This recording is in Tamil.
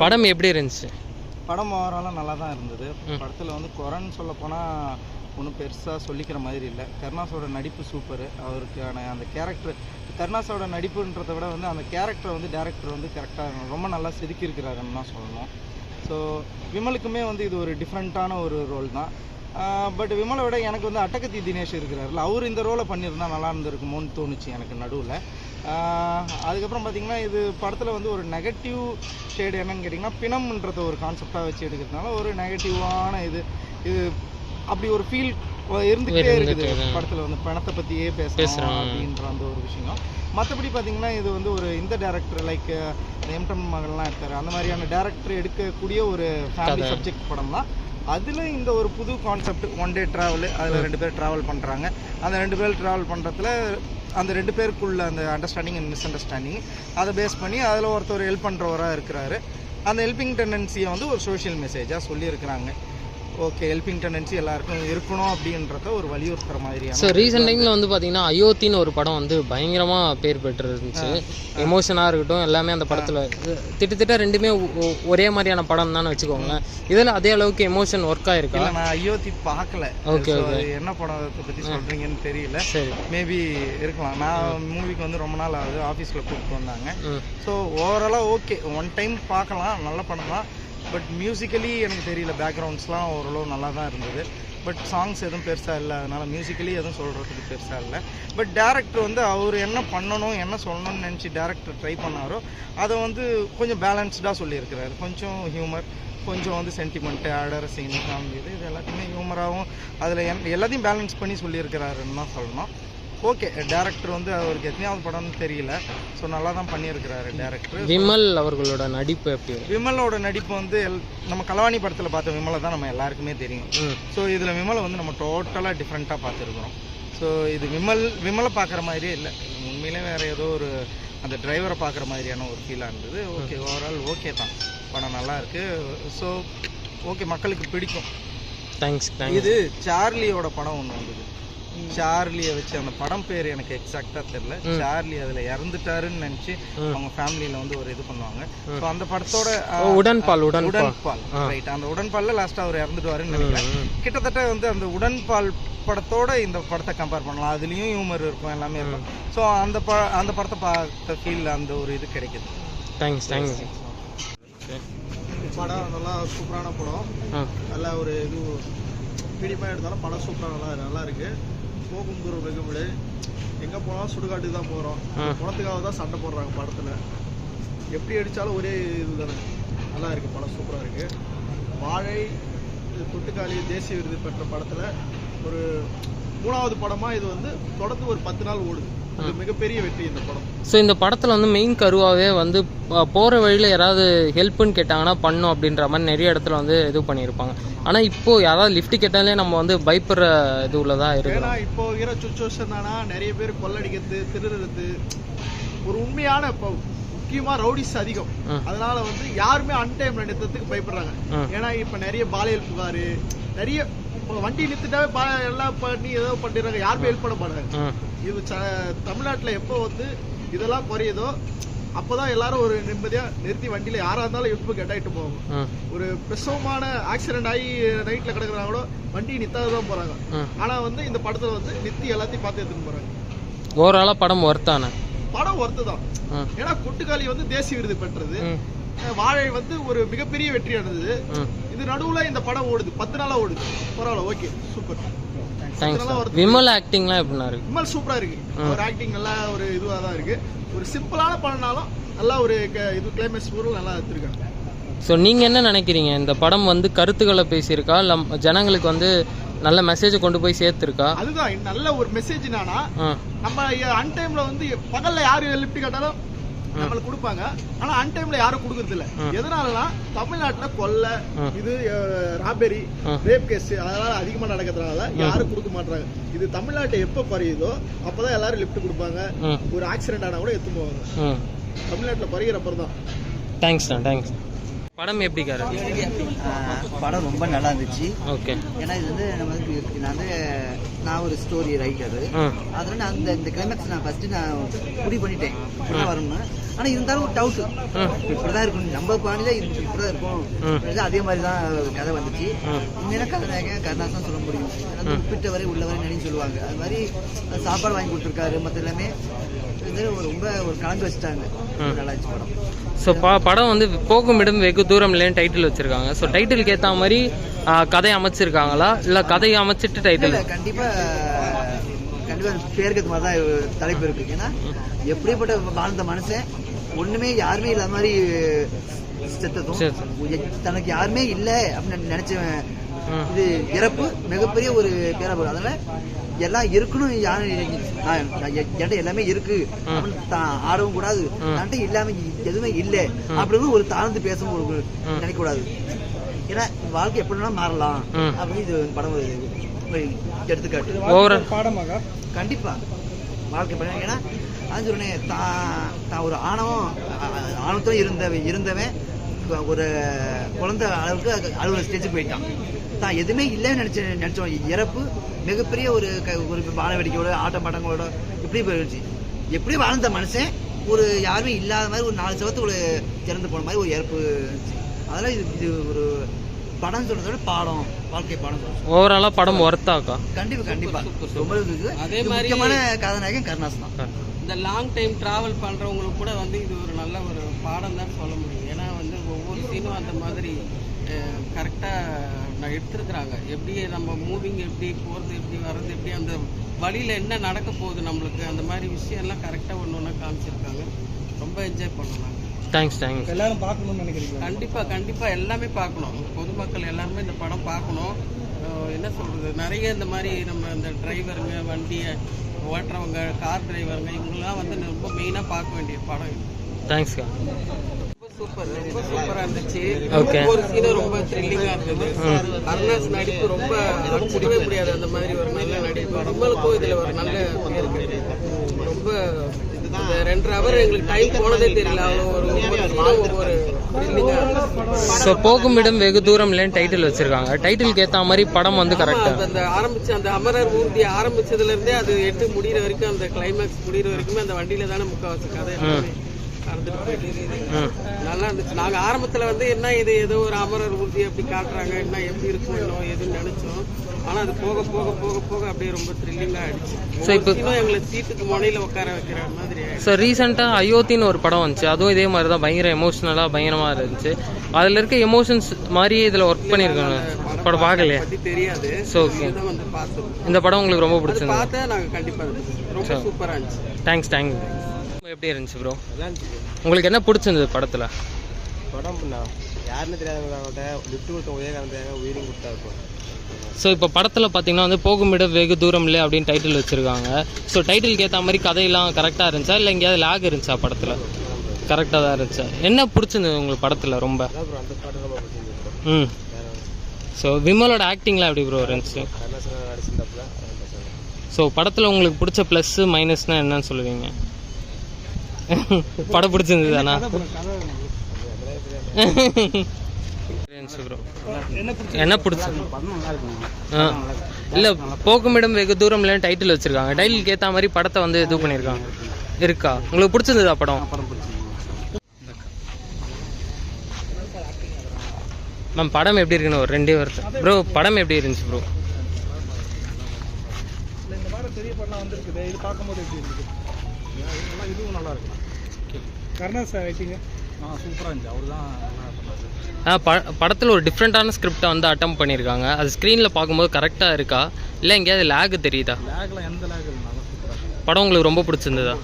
படம் எப்படி இருந்துச்சு? படம் ஓவராலாக நல்லா தான் இருந்தது. படத்தில் வந்து குறைன்னு சொல்லப்போனால் ஒன்றும் பெருசாக சொல்லிக்கிற மாதிரி இல்லை. கருணாஸோட நடிப்பு சூப்பரு. அவருக்கான அந்த கேரக்டர், கருணாஸோட நடிப்புன்றதை விட வந்து அந்த கேரக்டரை வந்து டேரக்டர் வந்து கரெக்டாக ரொம்ப நல்லா செதுக்கியிருக்கிறாருன்னு தான் சொல்லணும். ஸோ விமலுக்குமே வந்து இது ஒரு டிஃப்ரெண்ட்டான ஒரு ரோல் தான். பட் விமலை விட எனக்கு வந்து அட்டகத்தி தினேஷ் இருக்கிறார்ல, அவர் இந்த ரோலை பண்ணியிருந்தால் நல்லா இருந்திருக்குமோன்னு தோணுச்சு எனக்கு நடுவில். அதுக்கப்புறம் பார்த்திங்கன்னா இது படத்தில் வந்து ஒரு நெகட்டிவ் ஷேடு என்னன்னு கேட்டிங்கன்னா, பிணம்ன்றத ஒரு கான்செப்டாக வச்சு எடுக்கிறதுனால ஒரு நெகட்டிவான இது அப்படி ஒரு ஃபீல் இருந்துகிட்டே இருக்குது படத்தில். வந்து பணத்தை பற்றியே பேசுகிறோம் அப்படின்ற அந்த ஒரு விஷயம். மற்றபடி பார்த்திங்கன்னா இது வந்து ஒரு இந்த டேரக்டர் லைக் எம்டம் மகள்லாம் எடுத்தார், அந்த மாதிரியான டேரக்டர் எடுக்கக்கூடிய ஒரு ஃபேமிலி சப்ஜெக்ட் படம் தான். அதில் இந்த ஒரு புது கான்செப்ட், ஒன் டே ட்ராவலு, அதில் 2 பேர் ட்ராவல் பண்ணுறாங்க. அந்த 2 பேர் ட்ராவல் பண்ணுறதுல அந்த 2 பேருக்குள்ள அந்த அண்டர்ஸ்டாண்டிங் அண்ட் மிஸ் அண்டர்ஸ்டாண்டிங் அதை பேஸ் பண்ணி அதில் ஒருத்தர் ஹெல்ப் பண்ணுறவராக இருக்கிறாரு. அந்த ஹெல்பிங் டெண்டன்சியை வந்து ஒரு சோஷியல் மெசேஜாக சொல்லியிருக்கிறாங்க. ஓகே, ஹெல்பிங் டெண்டன்சி எல்லாருக்கும் இருக்கணும் அப்படின்றத ஒரு வலியுறுத்துற மாதிரியான. ஸோ ரீசெண்ட் டைமில் வந்து பார்த்தீங்கன்னா அயோத்தின்னு ஒரு படம் வந்து பயங்கரமாக பேர் பெற்று இருந்துச்சு. எமோஷனாக இருக்கட்டும் எல்லாமே அந்த படத்தில் திட்டத்தட்ட 2மே ஒரே மாதிரியான படம் தானே வச்சுக்கோங்களேன். இதில் அதே அளவுக்கு எமோஷன் ஒர்க் ஆகிருக்கு. நான் அயோத்தி பார்க்கல. ஓகே, என்ன படத்தை பற்றி சொல்கிறீங்கன்னு தெரியல. சரி, மேபி இருக்கலாம். நான் மூவிக்கு வந்து ரொம்ப நாள் ஆகுது, ஆஃபீஸில் கூப்பிட்டு வந்தாங்க. ஸோ ஓவராலாக ஓகே, ஒன் டைம் பார்க்கலாம், நல்ல படம் தான். பட் மியூசிக்கலி எனக்கு தெரியல, பேக்ரவுண்ட்ஸ்லாம் ஓரளவு நல்லா தான் இருந்தது. பட் சாங்ஸ் எதுவும் பெருசாக இல்லை, அதனால் மியூசிக்கலி எதுவும் சொல்கிறதுக்கு பெருசாக இல்லை. பட் டேரக்டர் வந்து அவர் என்ன பண்ணணும் என்ன சொல்லணும்னு நினச்சி டேரக்டர் ட்ரை பண்ணாரோ அதை வந்து கொஞ்சம் பேலன்ஸ்டாக சொல்லியிருக்கிறாரு. கொஞ்சம் ஹியூமர், கொஞ்சம் வந்து சென்டிமெண்ட்டு, ஆடர் சீன், ஃபேமிலி இது எல்லாத்தையுமே ஹியூமராகவும் அதில் எல்லாத்தையும் பேலன்ஸ் பண்ணி சொல்லியிருக்கிறாருன்னு தான் சொல்லணும். ஓகே, டேரக்டர் வந்து அவருக்கு எத்தனையாவது படம்னு தெரியல, ஸோ நல்லா தான் பண்ணியிருக்கிறாரு டேரக்டர். விமல் அவர்களோட நடிப்பு எப்படி? விமலோட நடிப்பு வந்து நம்ம கலவாணி படத்தில் பார்த்த விமலை தான் நம்ம எல்லாருக்குமே தெரியும். ஸோ இதில் விமலை வந்து நம்ம டோட்டலாக டிஃப்ரெண்ட்டாக பார்த்துருக்குறோம். ஸோ இது விமலை பார்க்குற மாதிரியே இல்லை, உண்மையிலே வேறு ஏதோ ஒரு அந்த டிரைவரை பார்க்குற மாதிரியான ஒரு ஃபீலாக இருந்தது. ஓகே, ஓவரால் ஓகே தான், படம் நல்லா இருக்குது. ஸோ ஓகே, மக்களுக்கு பிடிக்கும். தேங்க்ஸ். இது சார்லியோட படம் ஒன்று வந்தது, சார்லியை வச்சு அந்த படம் பேர் எனக்கு எக்ஸாக்டா தெரியல. சார்லி அதுல இறந்துட்டாருன்னு நினைச்சு அவங்க ஃபேமிலியில வந்து ஒரு இது பண்ணுவாங்க. ஸோ அந்த படத்தோட உடன்பால் ரைட், அந்த உடன்பால்ல லாஸ்டா அவர் இறந்துடுவாருன்னு நினைக்கிறேன். கிட்டத்தட்ட வந்து அந்த உடன்பால் படத்தோட இந்த படத்தை கம்பேர் பண்ணலாம். அதுலயும் ஹியூமர் இருக்கும், எல்லாமே இருக்கும். ஸோ அந்த படத்தை பார்த்த ஃபீல் அந்த ஒரு இது கிடைக்குது. தேங்க்ஸ். படம் நல்லா சூப்பரான படம், நல்லா ஒரு இது பீடியமாக எடுத்தாலும் படம் சூப்பராக நல்லா இருக்கு. போகும் தூரம் வெகுமிடு, எங்கே போனாலும் சுடுகாட்டுக்கு தான் போகிறோம், படத்துக்காக தான் சண்டை போடுறாங்க படத்தில். எப்படி அடித்தாலும் ஒரே இது தானே, நல்லா இருக்குது படம், சூப்பராக இருக்குது. வாழை, தொட்டுக்காளி தேசிய விருது பெற்ற படத்தில் ஒரு 3வது படமாக இது வந்து தொடர்ந்து ஒரு 10 நாள் ஓடுது. இது மிகப்பெரிய வெற்றி இந்த படம். ஸோ இந்த படத்தில் வந்து மெயின் கருவாகவே வந்து போகிற வழியில் யாராவது ஹெல்ப்புன்னு கேட்டாங்கன்னா பண்ணும் அப்படின்ற மாதிரி நிறைய இடத்துல வந்து இது பண்ணியிருப்பாங்க. ஆனால் இப்போது யாராவது லிஃப்ட் கேட்டாலே நம்ம வந்து பயப்படுற இது உள்ளதாக இருக்குது. ஏன்னா இப்போ இருக்கிற சுச்சுவேஷன் தானா, நிறைய பேர் கொள்ளடிக்கிறது, திருடுறது, ஒரு உண்மையான இப்போ முக்கியமாக ரவுடிஸ் அதிகம். அதனால வந்து யாருமே அன்டைம்ல நிறுத்தத்துக்கு பயப்படுறாங்க. ஏன்னா இப்போ நிறைய பாலியல் புகார், நிறைய வண்டி நிறுத்திட்டாவே எல்லாம் பண்ணி ஏதோ பண்ணிடுறாங்க, யாருமே ஹெல்ப் பண்ண மாட்டாங்க. இது தமிழ்நாட்டில் எப்போ வந்து இதெல்லாம் குறையுதோ அப்போதான் எல்லாரும் ஒரு நிம்மதியாக நிறுத்தி வண்டியில் யாராக இருந்தாலும் ஹெல்ப் கேட்டாயிட்டு போவாங்க. ஒரு பிரசவமான ஆக்சிடென்ட் ஆகி நைட்டில் கிடக்குறாங்களோ வண்டி நிறுத்தாதான் போகிறாங்க. ஆனால் வந்து இந்த படத்தில் வந்து நிறுத்தி எல்லாத்தையும் பார்த்து எடுத்துன்னு போகிறாங்க. ஓவராலாக படம் ஒர்த்தான படம் ஒர்த்து தான். ஏன்னா கொட்டுக்காளி வந்து தேசிய விருது பெற்றது, வாழை வந்து ஒரு மிகப்பெரிய வெற்றியானது. இது நடுவுல இந்த படம் ஓடுது, 10 நாளா ஓடுது. பரவாயில்ல, ஓகே, சூப்பர். விமல் ஆக்டிங்லாம் எப்படின்னா இருக்கு? விமல் சூப்பரா இருக்கு, ஒரு ஆக்டிங் நல்லா ஒரு இதுவாக தான் இருக்கு. ஒரு சிம்பிளான படம்னாலும் நல்லா ஒரு இது கிளைமேக்ஸ் பொருள் நல்லா எடுத்துருக்காங்க. ஸோ நீங்கள் என்ன நினைக்கிறீங்க, இந்த படம் வந்து கருத்துக்களை பேசியிருக்கா இல்லை ஜனங்களுக்கு வந்து நல்ல மெசேஜை கொண்டு போய் சேர்த்துருக்கா? அதுதான் நல்ல ஒரு மெசேஜ். என்னன்னா நம்ம அன்டைம்ல வந்து பகல்ல யாரு லிஃப்ட் கேட்டாலும் நம்மளுக்கு கொடுப்பாங்க, ஆனா அன்டைம்ல யாரும் கொடுக்கறது இல்ல. எதனாலனா தமிழ்நாட்டுல கொள்ளை, இது ராபெரி, ரேப் கேஸ் அதனால அதிகமா நடக்கிறதுனால யாரும் கொடுக்க மாட்டாங்க. இது தமிழ்நாட்டை எப்ப குறையுதோ அப்பதான் எல்லாரும் லிஃப்ட் கொடுப்பாங்க. ஒரு ஆக்சிடென்ட் ஆனா கூட எடுத்து போவாங்க. தமிழ்நாட்டுல குறைகிற அப்புறம் தான். தேங்க்ஸ். படம் எப்படிக்கா இருக்கு? படம் ரொம்ப நல்லா இருந்துச்சு. ஓகே. ஏன்னா இது வந்து நான் ஒரு ஸ்டோரி ரைட்டரு. அதனால அந்த இந்த கிளைமேக்ஸ் நான் ஃபர்ஸ்ட் நான் முடிவு பண்ணிட்டேன் இப்படிதான் வரும்னு. ஆனால் இருந்தாலும் ஒரு டவுட்டு இப்படிதான் இருக்கும், நம்ம பாணியில இப்படிதான் இருக்கும். அதே மாதிரி தான் கதை வந்துச்சு. உண்மையான கதை நாயகன் கருணாஸ் தான் சொல்ல முடியும். உப்பிட்ட வரை உள்ளவரை நினைன்னு சொல்லுவாங்க. அது மாதிரி சாப்பாடு வாங்கி கொடுத்துருக்காரு. மற்ற எல்லாமே ரொம்ப ஒரு கலந்து வச்சுட்டாங்க. நல்லா இருந்துச்சு படம். ஸோ படம் வந்து போகும் இடம் வெகு தூரம் இல்லைன்னு டைட்டில் வச்சுருக்காங்க. ஸோ டைட்டிலுக்கு ஏற்ற மாதிரி கதையை அமைச்சிருக்காங்களா இல்லை கதையை அமைச்சிட்டு டைட்டில்? கண்டிப்பாக பேருக்கு மாதிரி தான் தலைப்பு இருக்குது. ஏன்னா எப்படிப்பட்ட வாழ்ந்த மனுஷன் ஒன்றுமே யாருமே இல்லாத மாதிரி செத்ததும் தனக்கு யாருமே இல்லை அப்படின்னு நினச்சவன். இது இறப்பு மிகப்பெரிய ஒரு பேரப்பு. அதனால எல்லாம் இருக்கணும், என்கிட்ட எல்லாமே இருக்கு அப்படின்னு தான் ஆடவும் கூடாது. என்கிட்ட எல்லாமே எதுவுமே இல்லை அப்படின்னு ஒரு தாழ்ந்து பேசவும் நினைக்க கூடாது. ஏன்னா வாழ்க்கை எப்படின்னா மாறலாம் அப்படின்னு இது படம் எடுத்துக்காட்டு பாடமாக கண்டிப்பா வாழ்க்கை. ஏன்னா அது சொன்னேன், தான் ஒரு ஆணவத்தோடு இருந்தவன் ஒரு குழந்தை அளவுக்கு அலுவலக ஸ்டேஜுக்கு போயிட்டான். தான் எதுவுமே இல்லைன்னு நினைச்சோம். இறப்பு மிகப்பெரிய ஒரு வாழ வேடிக்கையோட ஆட்டம் பாட்டங்களோட இப்படி போயிடுச்சு. எப்படி வாழ்ந்த மனுஷன் ஒரு யாருமே இல்லாத மாதிரி ஒரு 4 சவத்துக்குள்ள இறந்து போன மாதிரி ஒரு இறப்பு இருந்துச்சு. அதெல்லாம் இது ஒரு படம் சொல்றத விட பாடம், வாழ்க்கை பாடம் சொல்றோம். ஓவராலா படம் ஒர்த்தாக்கா? கண்டிப்பா ரொம்ப அதே முக்கியமான கதாநாயகன் கருணாஸ் தான். இந்த லாங் டைம் ட்ராவல் பண்ணுறவங்களுக்கு கூட வந்து இது ஒரு நல்ல ஒரு பாடம் தான் சொல்ல முடியும். ஏன்னா வந்து ஒவ்வொரு சீனும் அந்த மாதிரி கரெக்டாக எடுத்துருக்குறாங்க. எப்படி நம்ம மூவிங் எப்படி போகிறது, எப்படி வர்றது, எப்படி அந்த வழியில் என்ன நடக்க போகுது நம்மளுக்கு, அந்த மாதிரி விஷயம்லாம் கரெக்டாக ஒன்று ஒன்றா காமிச்சிருக்காங்க. ரொம்ப என்ஜாய் பண்ணலாம். தேங்க்ஸ். எல்லாரும் பார்க்கணும்னு நினைக்கிறீங்க? கண்டிப்பாக எல்லாமே பார்க்கணும். பொதுமக்கள் எல்லாருமே இந்த படம் பார்க்கணும். என்ன சொல்கிறது, நிறைய இந்த மாதிரி நம்ம இந்த டிரைவருங்க, வண்டியை ஓட்டுறவங்க, கார் டிரைவருங்க, இவங்கெல்லாம் வந்து ரொம்ப மெயினாக பார்க்க வேண்டிய படம். தேங்க்ஸ்க்கா. ரொம்ப சூப்பராக இருந்துச்சு. ஓகே. ஒரு சீனும் ரொம்ப த்ரில்லிங்காக இருந்தது. கருணாஸ் நடிப்பு ரொம்ப அடிச்சிடவே முடியாது. அந்த மாதிரி ஒரு நல்ல நடிப்பு. நம்மளுக்கும் இதில் ஒரு நல்ல பேர் கிடையாது. ரொம்ப 2 hour எங்களுக்கு டைம் போனதே தெரியல. அவ்வளோ ஒரு ஸோ போகும் இடம் வெகு தூரம் இல்லைன்னு டைட்டில் வச்சிருக்காங்க. டைட்டிலுக்கு ஏற்ற மாதிரி படம் வந்து கரெக்டாக அந்த ஆரம்பிச்சு அந்த அமரர் ஊர்தி ஆரம்பிச்சதுலேருந்தே அது எட்டு முடிகிற வரைக்கும், அந்த கிளைமேக்ஸ் முடிகிற வரைக்குமே அந்த வண்டியில தானே முக்கால்வாசி கதை நடந்துட்டு போயிட்டு நல்லா இருந்துச்சு. நாங்கள் ஆரம்பத்தில் வந்து என்ன இது ஏதோ ஒரு அமரர் ஊர்தி அப்படி காட்டுறாங்க, என்ன எப்படி இருக்கும் இன்னும் எதுன்னு நினைச்சோம். ஆனால் அது போக போக போக போக அப்படியே ரொம்ப த்ரில்லிங்காக ஆயிடுச்சு. ஸோ இப்போ எங்களை சீட்டுக்கு முனையில் உட்கார வைக்கிற மாதிரி. ஸோ ரீசெண்டாக அயோத்தின்னு ஒரு படம் வந்துச்சு. அதுவும் இதே மாதிரி தான் பயங்கர எமோஷ்னலாக பயங்கரமாக இருந்துச்சு. அதில் இருக்க எமோஷன்ஸ் மாதிரியே இதில் ஒர்க் பண்ணியிருக்காங்க. படம் பார்க்கலையே பற்றி தெரியாது. ஸோ ஓகே, வந்து பார்த்தோம். இந்த படம் உங்களுக்கு ரொம்ப பிடிச்சது? பார்த்தா நாங்கள் கண்டிப்பாக ரொம்ப சூப்பராக இருந்துச்சு. தேங்க்ஸ். எப்படி இருந்துச்சு ப்ரோ? உங்களுக்கு என்ன பிடிச்சிருந்தது படத்தில்? படம் யாருன்னு தெரியாதவங்க லிஃப்ட் கொடுத்த உதயகாரன் உயிரிங் கொடுத்தா இருக்கும். ஸோ இப்போ படத்தில் பார்த்தீங்கன்னா வந்து போகும் இடம் வெகு தூரம் இல்லை அப்படின்னு டைட்டில் வச்சுருக்காங்க. ஸோ டைட்டிலுக்கு ஏற்ற மாதிரி கதையெல்லாம் கரெக்டாக இருந்துச்சா இல்லை எங்கேயாவது லேக் இருந்துச்சா? படத்தில் கரெக்டாக தான் இருந்துச்சா? என்ன பிடிச்சிருந்தது உங்களுக்கு படத்தில் ரொம்ப? ஸோ விமலோட ஆக்டிங்லாம் எப்படி ப்ரோ இருந்துச்சு? ஸோ படத்தில் உங்களுக்கு பிடிச்ச ப்ளஸ்ஸு மைனஸ்னால் என்னன்னு சொல்லுவீங்க? படம் பிடிச்சிருந்தது தானா? என்ன பிடிச்சது? இல்லை போகும் இடம் வெகு தூரம் இல்லைன்னு டைட்டில் வச்சுருக்காங்க. டைட்டிலுக்கு ஏற்ற மாதிரி படத்தை வந்து இது பண்ணியிருக்காங்க. இருக்கா உங்களுக்கு பிடிச்சிருந்ததா படம்? மேம் படம் எப்படி இருக்குன்னு ஒரு 2 வருஷம் ப்ரோ, படம் எப்படி இருந்துச்சு ப்ரோ? இந்த மாதிரி பெரிய படம் வந்துருக்குது, இது பார்க்கும்போது எப்படி இருக்குது? இதுவும் நல்லா இருக்கு. கருணாஸ் ஆக்டிங்க சூப்பராக இருந்துச்சு. அவர் தான் படத்தில் ஒரு டிஃப்ரெண்ட்டான ஸ்கிரிப்டை வந்து அட்டம் பண்ணியிருக்காங்க. அது ஸ்க்ரீனில் பார்க்கும்போது கரெக்டாக இருக்கா இல்லை எங்கேயாவது லேக் தெரியுதா? லேக்லாம் எந்த லேக் இல்லை, நல்லா சூப்பராக. படம் உங்களுக்கு ரொம்ப பிடிச்சிருந்ததா?